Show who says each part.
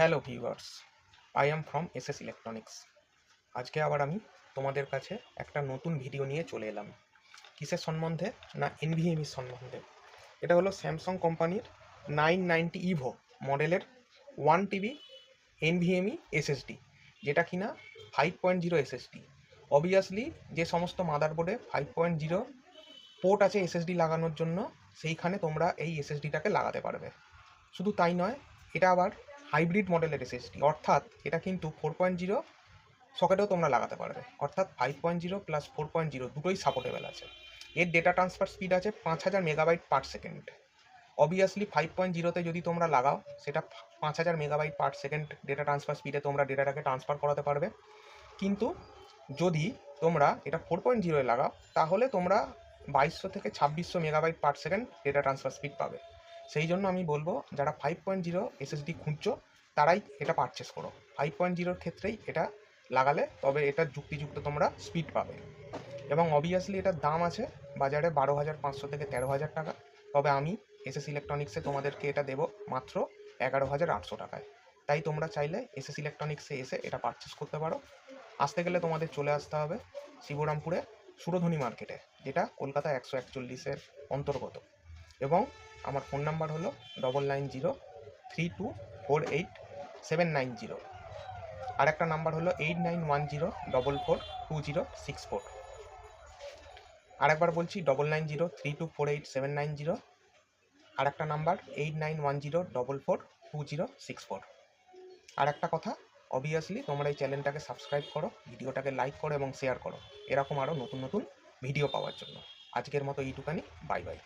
Speaker 1: Hello viewers, I am from SS electronics. আজকে আবার আমি তোমাদের কাছে একটা নতুন ভিডিও নিয়ে চলে এলাম। কিসের সম্বন্ধে? না, এনভিএমই সম্বন্ধে। এটা হলো স্যামসাং কোম্পানির 990 ইভো মডেলের 1 TB এনভিএমই এসএসডি, যেটা কিনা 5.0 এসএসডি। অবভিয়াসলি যে সমস্ত মাদারবোর্ডে 5.0 পোর্ট আছে এসএসডি লাগানোর জন্য, সেইখানে তোমরা এই এসএসডিটাকে লাগাতে পারবে। শুধু তাই নয়, এটা আবার হাইব্রিড মডেলের এসএসডি, অর্থাৎ এটা কিন্তু 4.0 সকেটেও তোমরা লাগাতে পারবে, অর্থাৎ 5.0 প্লাস 4.0 দুটোই সাপোর্টেবল আছে। এর ডেটা ট্রান্সফার স্পিড আছে 5000 মেগাবাইট পার সেকেন্ড। অবভিয়াসলি 5.0তে যদি তোমরা লাগাও, সেটা 5000 megabyte per second data transfer স্পিডে তোমরা ডেটাটাকে ট্রান্সফার করাতে পারবে। কিন্তু যদি তোমরা এটা 4.0-এ লাগাও, তাহলে তোমরা 2200 থেকে 2600 megabyte per second data transfer speed পাবে। সেই জন্য আমি বলবো, যারা 5.0 এসএসডি খুঁজছো তারাই এটা পারচেস করো। 5.0-র ক্ষেত্রেই এটা লাগালে তবে এটার যুক্তিযুক্ত তোমরা স্পিড পাবে। এবং অবভিয়াসলি এটার দাম আছে বাজারে 12,500 থেকে 13,000 টাকা। তবে আমি এসএস ইলেকট্রনিক্সে তোমাদেরকে এটা দেবো মাত্র 11,800 টাকায়। তাই তোমরা চাইলে এসএস ইলেকট্রনিক্সে এসে এটা পারচেস করতে পারো। আসতে গেলে তোমাদের চলে আসতে হবে শিবরামপুরে সুরধনী মার্কেটে, যেটা কলকাতা 141-এর অন্তর্গত। এবং আমার ফোন নাম্বার হলো 9903248790। আর একটা নাম্বার হলো 8910442064। আর একবার বলছি, 9903248790। আর একটা নাম্বার 8910442064। আর একটা কথা, অবভিয়াসলি তোমরা এই চ্যানেলটাকে সাবস্ক্রাইব করো, ভিডিওটাকে লাইক করো এবং শেয়ার করো এরকম আরও নতুন নতুন ভিডিও পাওয়ার জন্য। আজকের মতো এইটুকানি, বাই বাই।